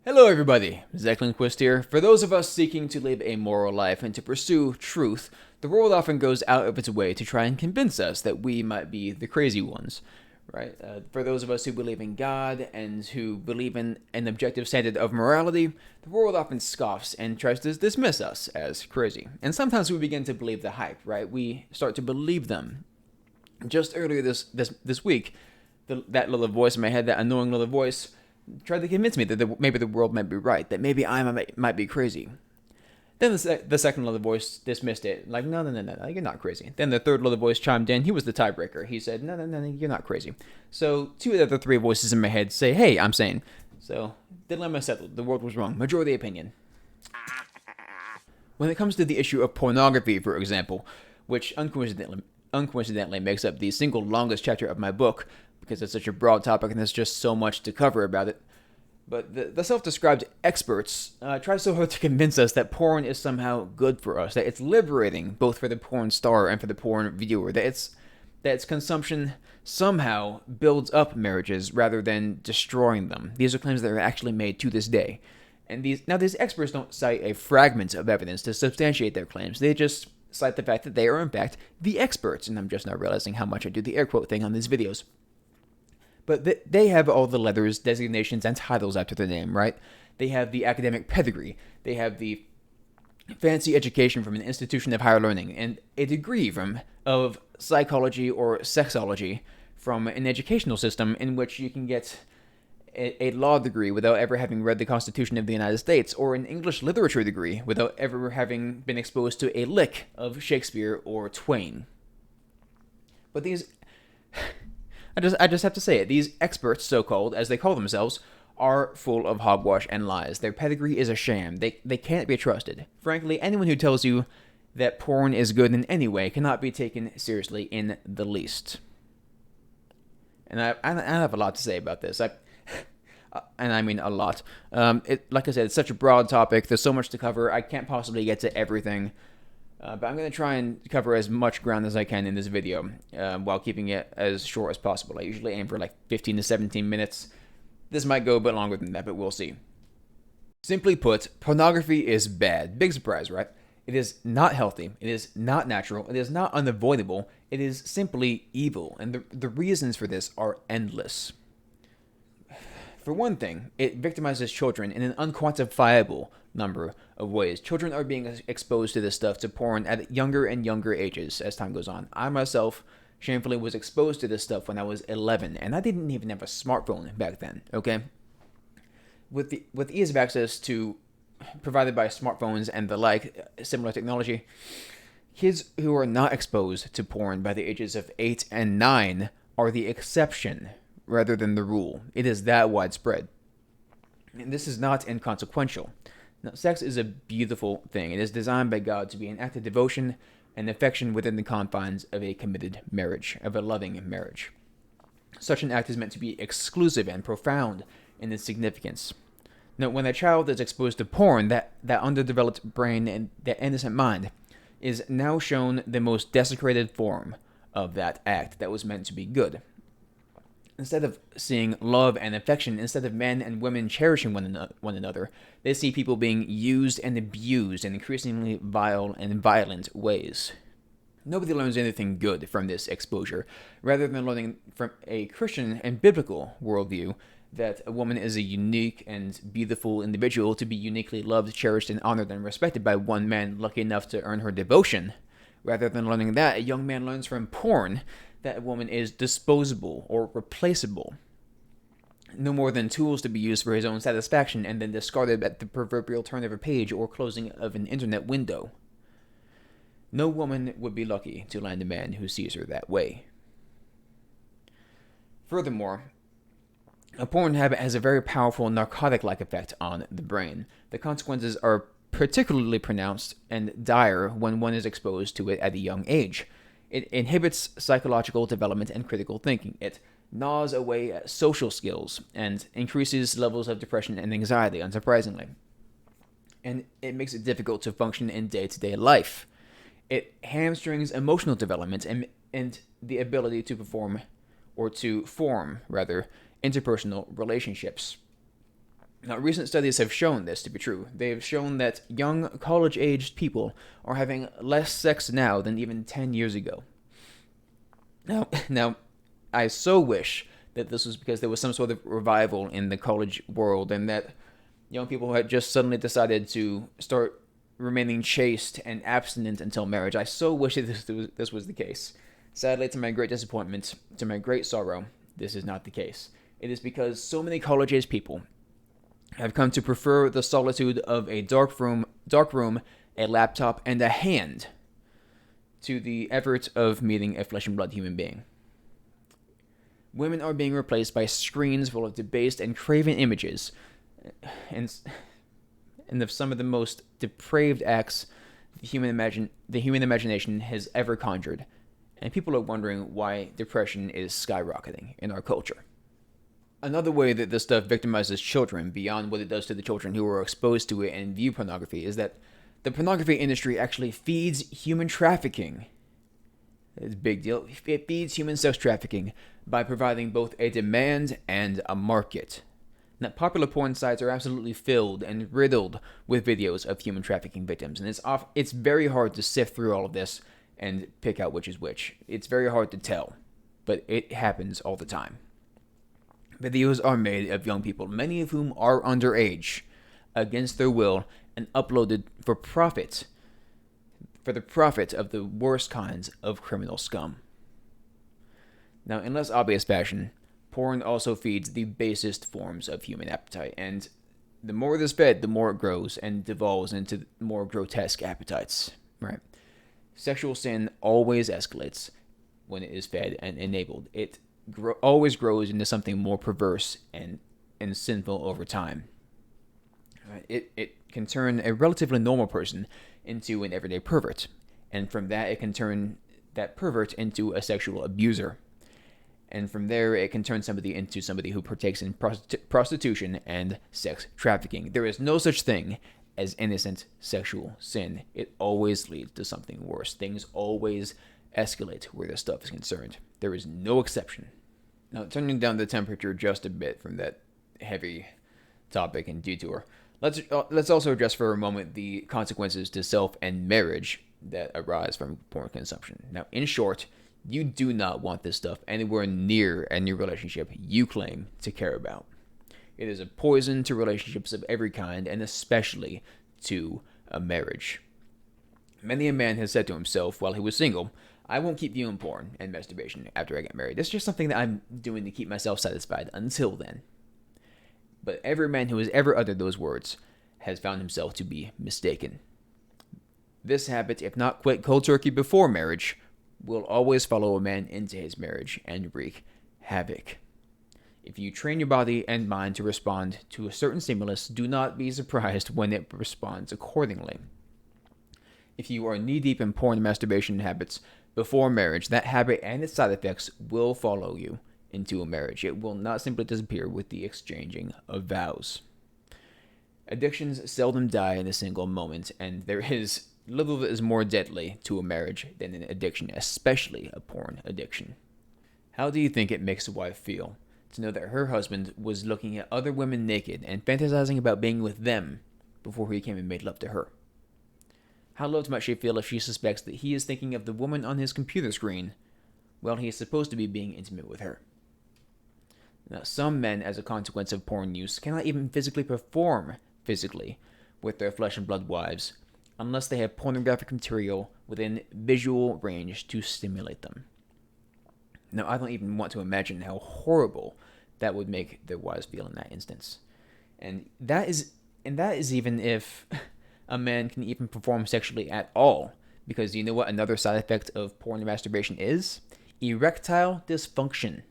Hello everybody, Zach Lindquist here. For those of us seeking to live a moral life and to pursue truth, the world often goes out of its way to try and convince us that we might be the crazy ones, right? For those of us who believe in God and who believe in an objective standard of morality, the world often scoffs and tries to dismiss us as crazy. And sometimes we begin to believe the hype, right? We start to believe them. Just earlier this week, that little voice in my head, that annoying little voice, tried to convince me that maybe the world might be right, that maybe might be crazy. Then the second little voice dismissed it, like, no, you're not crazy. Then the third little voice chimed in. He was the tiebreaker. He said, no, you're not crazy. So two of the other three voices in my head say, hey, I'm sane. So dilemma settled. The world was wrong. Majority opinion. When it comes to the issue of pornography, for example, which uncoincidentally makes up the single longest chapter of my book, because it's such a broad topic and there's just so much to cover about it. But the self-described experts try so hard to convince us that porn is somehow good for us, that it's liberating both for the porn star and for the porn viewer, that its consumption somehow builds up marriages rather than destroying them. These are claims that are actually made to this day. And these experts don't cite a fragment of evidence to substantiate their claims. They just cite the fact that they are in fact the experts. And I'm just now realizing how much I do the air quote thing on these videos. But they have all the letters, designations, and titles after their name, right? They have the academic pedigree. They have the fancy education from an institution of higher learning, and a degree of psychology or sexology from an educational system in which you can get a law degree without ever having read the Constitution of the United States, or an English literature degree without ever having been exposed to a lick of Shakespeare or Twain. But these I just have to say it. These experts, so-called, as they call themselves, are full of hogwash and lies. Their pedigree is a sham. They can't be trusted. Frankly, anyone who tells you that porn is good in any way cannot be taken seriously in the least. And I have a lot to say about this. And I mean a lot. Like I said, it's such a broad topic. There's so much to cover. I can't possibly get to everything. But I'm going to try and cover as much ground as I can in this video while keeping it as short as possible. I usually aim for like 15 to 17 minutes. This might go a bit longer than that, but we'll see. Simply put, pornography is bad. Big surprise, right? It is not healthy. It is not natural. It is not unavoidable. It is simply evil. And the reasons for this are endless. For one thing, it victimizes children in an unquantifiable number of ways. Children are being exposed to this stuff, to porn, at younger and younger ages as time goes on. I myself, shamefully, was exposed to this stuff when I was 11, and I didn't even have a smartphone back then, okay? With ease of access to provided by smartphones and the like, similar technology, kids who are not exposed to porn by the ages of 8 and 9 are the exception rather than the rule. It is that widespread. And this is not inconsequential. Now, sex is a beautiful thing. It is designed by God to be an act of devotion and affection within the confines of a committed marriage, of a loving marriage. Such an act is meant to be exclusive and profound in its significance. Now, when a child is exposed to porn, that underdeveloped brain and that innocent mind is now shown the most desecrated form of that act that was meant to be good. Instead of seeing love and affection, instead of men and women cherishing one another, they see people being used and abused in increasingly vile and violent ways. Nobody learns anything good from this exposure, rather than learning from a Christian and biblical worldview that a woman is a unique and beautiful individual to be uniquely loved, cherished, and honored and respected by one man lucky enough to earn her devotion. Rather than learning that, a young man learns from porn that a woman is disposable or replaceable, no more than tools to be used for his own satisfaction and then discarded at the proverbial turn of a page or closing of an internet window. No woman would be lucky to land a man who sees her that way. Furthermore, a porn habit has a very powerful narcotic-like effect on the brain. The consequences are particularly pronounced and dire when one is exposed to it at a young age. It inhibits psychological development and critical thinking. It gnaws away at social skills and increases levels of depression and anxiety, unsurprisingly. And it makes it difficult to function in day-to-day life. It hamstrings emotional development and the ability to form interpersonal relationships. Now, recent studies have shown this to be true. They have shown that young college-aged people are having less sex now than even 10 years ago. Now, I so wish that this was because there was some sort of revival in the college world and that young people had just suddenly decided to start remaining chaste and abstinent until marriage. I so wish that this was the case. Sadly, to my great disappointment, to my great sorrow, this is not the case. It is because so many college-age people have come to prefer the solitude of a dark room, a laptop, and a hand to the effort of meeting a flesh and blood human being. Women are being replaced by screens full of debased and craven images, and of some of the most depraved acts the human imagination has ever conjured. And people are wondering why depression is skyrocketing in our culture. Another way that this stuff victimizes children, beyond what it does to the children who are exposed to it and view pornography, is that the pornography industry actually feeds human trafficking. It's a big deal. It feeds human sex trafficking by providing both a demand and a market. Now, popular porn sites are absolutely filled and riddled with videos of human trafficking victims, and it's very hard to sift through all of this and pick out which is which. It's very hard to tell, but it happens all the time. Videos are made of young people, many of whom are underage, against their will, and uploaded for profit, for the profit of the worst kinds of criminal scum. Now, in less obvious fashion, porn also feeds the basest forms of human appetite, and the more it is fed, the more it grows and devolves into more grotesque appetites, right? Sexual sin always escalates when it is fed and enabled. It always grows into something more perverse and sinful over time. It can turn a relatively normal person into an everyday pervert, and from that it can turn that pervert into a sexual abuser, and from there it can turn somebody into somebody who partakes in prostitution and sex trafficking. There is no such thing as innocent sexual sin. It always leads to something worse. Things always escalate where this stuff is concerned. There is no exception. Now, turning down the temperature just a bit from that heavy topic and detour, let's also address for a moment the consequences to self and marriage that arise from porn consumption. Now, in short, you do not want this stuff anywhere near any relationship you claim to care about. It is a poison to relationships of every kind, and especially to a marriage. Many a man has said to himself while he was single, I won't keep viewing porn and masturbation after I get married. It's just something that I'm doing to keep myself satisfied until then. But every man who has ever uttered those words has found himself to be mistaken. This habit, if not quit cold turkey before marriage, will always follow a man into his marriage and wreak havoc. If you train your body and mind to respond to a certain stimulus, do not be surprised when it responds accordingly. If you are knee-deep in porn and masturbation habits before marriage, that habit and its side effects will follow you into a marriage. It will not simply disappear with the exchanging of vows. Addictions seldom die in a single moment, and there is little that is more deadly to a marriage than an addiction, especially a porn addiction. How do you think it makes a wife feel to know that her husband was looking at other women naked and fantasizing about being with them before he came and made love to her? How loved might she feel if she suspects that he is thinking of the woman on his computer screen while he is supposed to be being intimate with her? Now, some men, as a consequence of porn use, cannot even physically perform with their flesh and blood wives unless they have pornographic material within visual range to stimulate them. Now, I don't even want to imagine how horrible that would make their wives feel in that instance. And that is even if a man can even perform sexually at all. Because you know what another side effect of porn and masturbation is? Erectile dysfunction.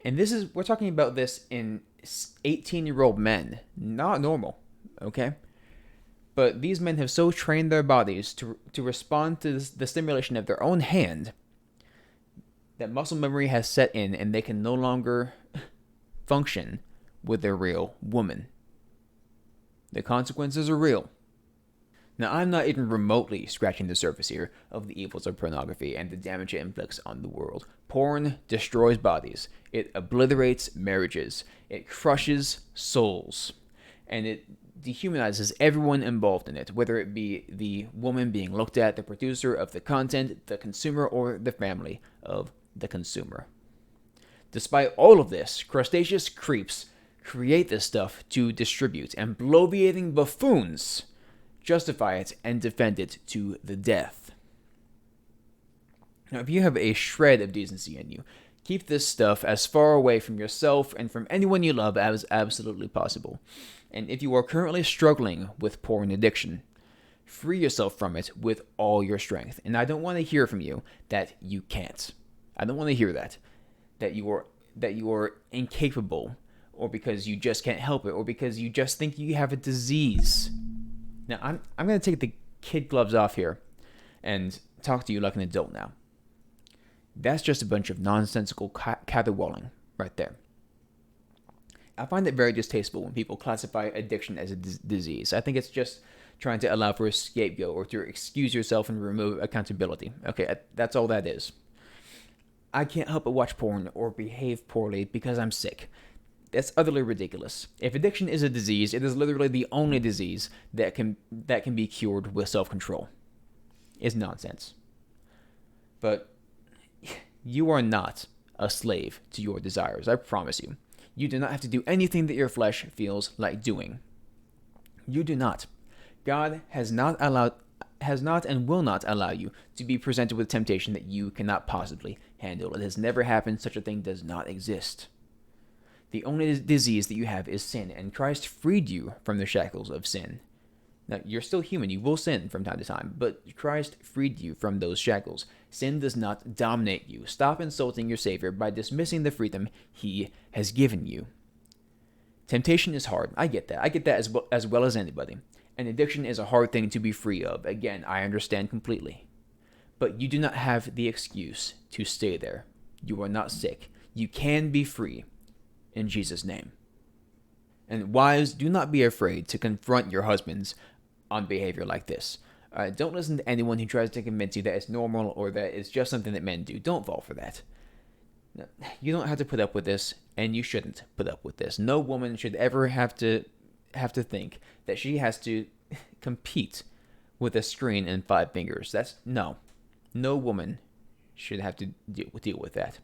And we're talking about this in 18-year-old men. Not normal, okay? But these men have so trained their bodies to respond to the stimulation of their own hand that muscle memory has set in and they can no longer function with their real woman. The consequences are real. Now, I'm not even remotely scratching the surface here of the evils of pornography and the damage it inflicts on the world. Porn destroys bodies, it obliterates marriages, it crushes souls, and it dehumanizes everyone involved in it, whether it be the woman being looked at, the producer of the content, the consumer, or the family of the consumer. Despite all of this, crustaceous creeps create this stuff to distribute, and bloviating buffoons justify it and defend it to the death. Now, if you have a shred of decency in you, keep this stuff as far away from yourself and from anyone you love as absolutely possible. And if you are currently struggling with porn addiction, free yourself from it with all your strength. And I don't want to hear from you that you can't. I don't want to hear that you are incapable, or because you just can't help it, or because you just think you have a disease. Now, I'm going to take the kid gloves off here and talk to you like an adult now. That's just a bunch of nonsensical caterwauling right there. I find it very distasteful when people classify addiction as a disease. I think it's just trying to allow for a scapegoat or to excuse yourself and remove accountability. Okay, that's all that is. I can't help but watch porn or behave poorly because I'm sick. That's utterly ridiculous. If addiction is a disease, it is literally the only disease that can be cured with self-control. It's nonsense. But you are not a slave to your desires, I promise you. You do not have to do anything that your flesh feels like doing. You do not. God has not and will not allow you to be presented with temptation that you cannot possibly handle. It has never happened. Such a thing does not exist. The only disease that you have is sin, and Christ freed you from the shackles of sin. Now, you're still human. You will sin from time to time, but Christ freed you from those shackles. Sin does not dominate you. Stop insulting your Savior by dismissing the freedom He has given you. Temptation is hard. I get that. I get that as well as anybody. And addiction is a hard thing to be free of. Again, I understand completely. But you do not have the excuse to stay there. You are not sick. You can be free in Jesus' name. And wives, do not be afraid to confront your husbands on behavior like this. Don't listen to anyone who tries to convince you that it's normal or that it's just something that men do. Don't fall for that. You don't have to put up with this, and you shouldn't put up with this. No woman should ever have to think that she has to compete with a screen and 5 fingers. No woman should have to deal with that.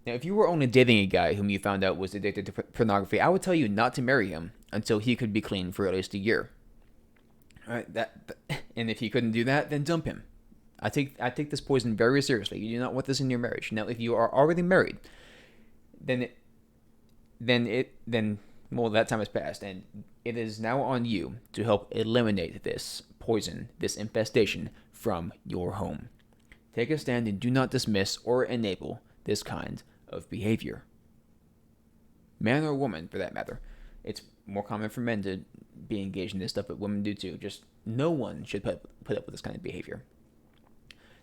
Now, if you were only dating a guy whom you found out was addicted to pornography, I would tell you not to marry him until he could be clean for at least a year. All right, and if he couldn't do that, then dump him. I take this poison very seriously. You do not want this in your marriage. Now, if you are already married, then that time has passed, and it is now on you to help eliminate this poison, this infestation from your home. Take a stand and do not dismiss or enable this kind of behavior. Man or woman, for that matter. It's more common for men to be engaged in this stuff, but women do too. Just no one should put up with this kind of behavior.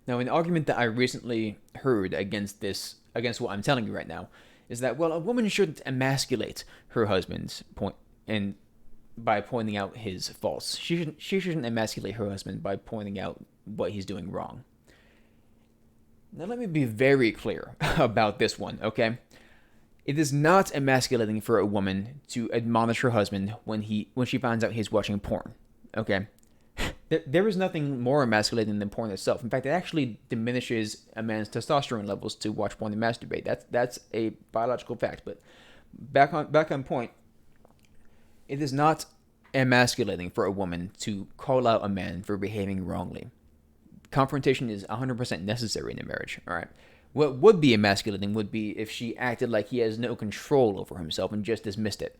Now, an argument that I recently heard against what I'm telling you right now is that, well, a woman shouldn't emasculate her husband by pointing out his faults. She shouldn't emasculate her husband by pointing out what he's doing wrong. Now, let me be very clear about this one, okay? It is not emasculating for a woman to admonish her husband when she finds out he's watching porn, okay? There is nothing more emasculating than porn itself. In fact, it actually diminishes a man's testosterone levels to watch porn and masturbate. That's a biological fact. But back on point, it is not emasculating for a woman to call out a man for behaving wrongly. Confrontation is 100% necessary in a marriage, all right? What would be emasculating would be if she acted like he has no control over himself and just dismissed it,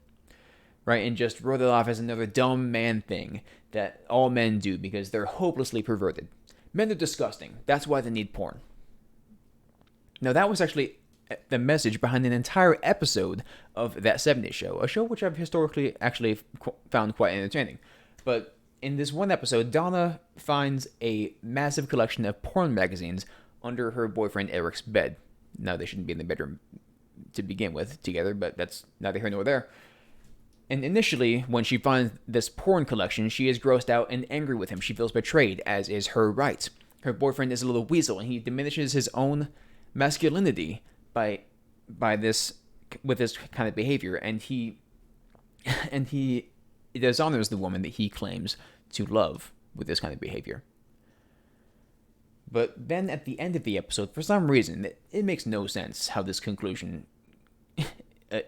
right? And just wrote it off as another dumb man thing that all men do because they're hopelessly perverted. Men are disgusting. That's why they need porn. Now, that was actually the message behind an entire episode of That 70s Show, a show which I've historically actually found quite entertaining. But in this one episode, Donna finds a massive collection of porn magazines under her boyfriend Eric's bed. Now, they shouldn't be in the bedroom to begin with together, but that's neither here nor there. And initially, when she finds this porn collection, she is grossed out and angry with him. She feels betrayed, as is her right. Her boyfriend is a little weasel, and he diminishes his own masculinity by this with this kind of behavior, and he dishonors the woman that he claims to love with this kind of behavior. But then at the end of the episode, for some reason, it makes no sense how this conclusion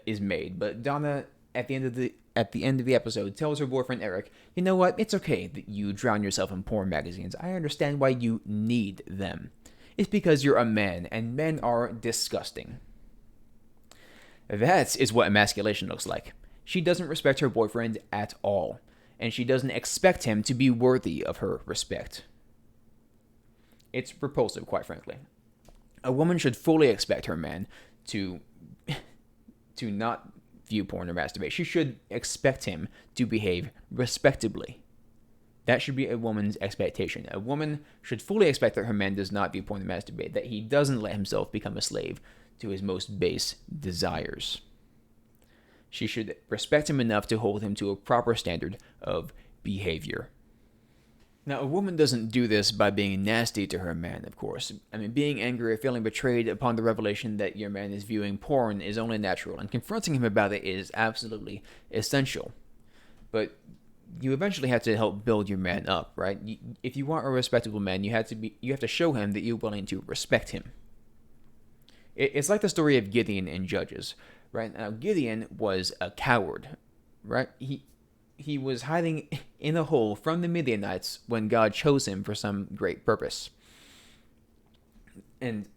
is made. But Donna, at the end of the episode, tells her boyfriend Eric, "You know what? It's okay that you drown yourself in porn magazines. I understand why you need them. It's because you're a man, and men are disgusting." That is what emasculation looks like. She doesn't respect her boyfriend at all, and she doesn't expect him to be worthy of her respect. It's repulsive, quite frankly. A woman should fully expect her man to not view porn or masturbate. She should expect him to behave respectably. That should be a woman's expectation. A woman should fully expect that her man does not view porn or masturbate, that he doesn't let himself become a slave to his most base desires. She should respect him enough to hold him to a proper standard of behavior. Now, a woman doesn't do this by being nasty to her man, of course. I mean, being angry or feeling betrayed upon the revelation that your man is viewing porn is only natural, and confronting him about it is absolutely essential. But you eventually have to help build your man up, right? If you want a respectable man, you have to show him that you're willing to respect him. It's like the story of Gideon in Judges, right? Now, Gideon was a coward, right? He was hiding in a hole from the Midianites when God chose him for some great purpose. And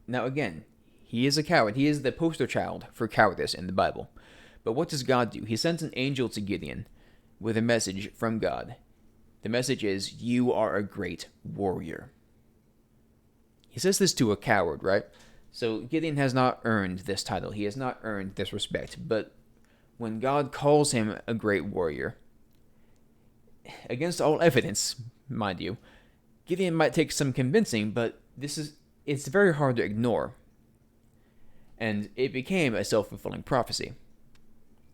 now again, he is a coward. He is the poster child for cowardice in the Bible. But what does God do? He sends an angel to Gideon with a message from God. The message is, "You are a great warrior." He says this to a coward, right? So Gideon has not earned this title. He has not earned this respect. But when God calls him a great warrior, against all evidence, mind you, Gideon might take some convincing, but it's very hard to ignore. And it became a self-fulfilling prophecy.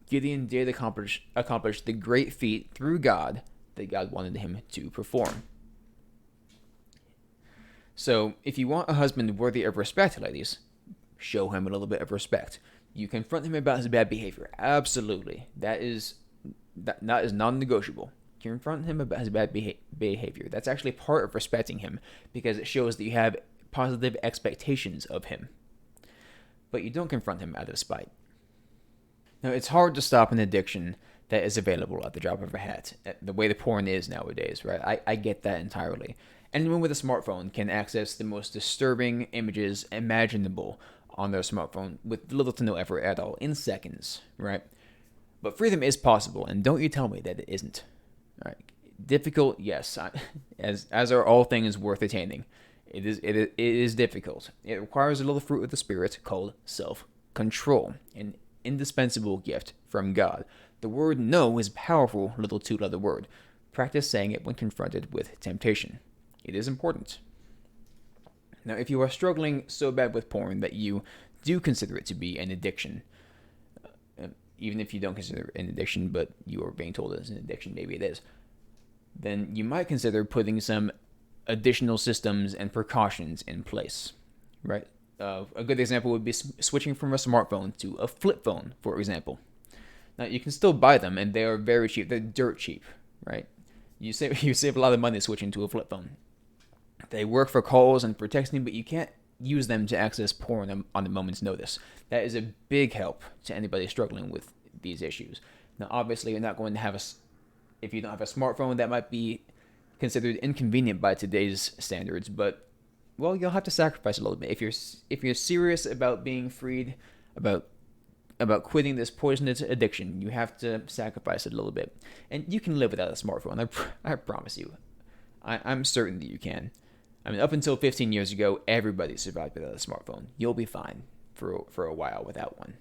Gideon did accomplish the great feat through God that God wanted him to perform. So, if you want a husband worthy of respect, ladies, show him a little bit of respect. You confront him about his bad behavior. Absolutely. That is non-negotiable. Confront him about his bad behavior. That's actually part of respecting him, because it shows that you have positive expectations of him. But you don't confront him out of spite. Now, it's hard to stop an addiction that is available at the drop of a hat, the way the porn is nowadays, right? I get that entirely. Anyone with a smartphone can access the most disturbing images imaginable on their smartphone with little to no effort at all, in seconds, right? But freedom is possible, and don't you tell me that it isn't. All right. Difficult, yes, as are all things worth attaining. It is difficult. It requires a little fruit of the Spirit called self-control, an indispensable gift from God. The word no is a powerful little two-letter word. Practice saying it when confronted with temptation. It is important. Now, if you are struggling so bad with porn that you do consider it to be an addiction, even if you don't consider it an addiction, but you are being told it's an addiction, maybe it is, then you might consider putting some additional systems and precautions in place, right? A good example would be switching from a smartphone to a flip phone, for example. Now, you can still buy them, and they are very cheap. They're dirt cheap, right? You save a lot of money switching to a flip phone. They work for calls and for texting, but you can't use them to access porn on a moment's notice. That is a big help to anybody struggling with these issues. Now, obviously, you're not going to have if you don't have a smartphone, that might be considered inconvenient by today's standards, but, well, you'll have to sacrifice a little bit. If you're serious about being freed, about quitting this poisonous addiction, you have to sacrifice it a little bit. And you can live without a smartphone, I promise you. I'm certain that you can. I mean, up until 15 years ago, everybody survived without a smartphone. You'll be fine for a while without one.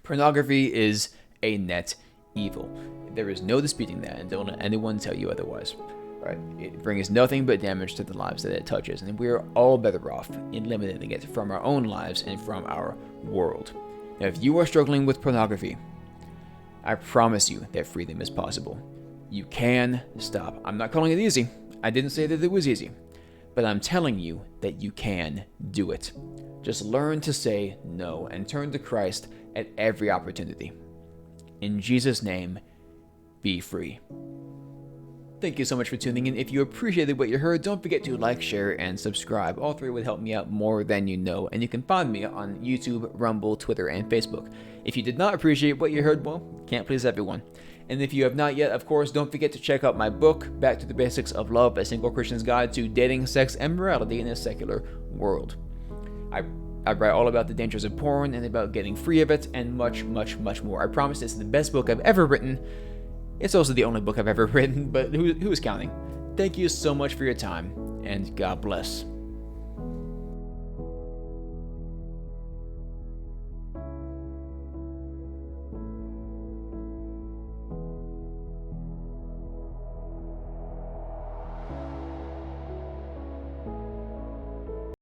Pornography is a net evil. There is no disputing that, and don't let anyone tell you otherwise. Right? It brings nothing but damage to the lives that it touches, and we're all better off in limiting it from our own lives and from our world. Now, if you are struggling with pornography, I promise you that freedom is possible. You can stop. I'm not calling it easy. I didn't say that it was easy. But I'm telling you that you can do it. Just learn to say no and turn to Christ at every opportunity. In Jesus' name, be free. Thank you so much for tuning in. If you appreciated what you heard, don't forget to like, share, and subscribe. All three would help me out more than you know. And you can find me on YouTube, Rumble, Twitter, and Facebook. If you did not appreciate what you heard, well, can't please everyone. And if you have not yet, of course, don't forget to check out my book, Back to the Basics of Love, A Single Christian's Guide to Dating, Sex, and Morality in a Secular World. I write all about the dangers of porn and about getting free of it, and much, much, much more. I promise it's the best book I've ever written. It's also the only book I've ever written, but who is counting? Thank you so much for your time, and God bless.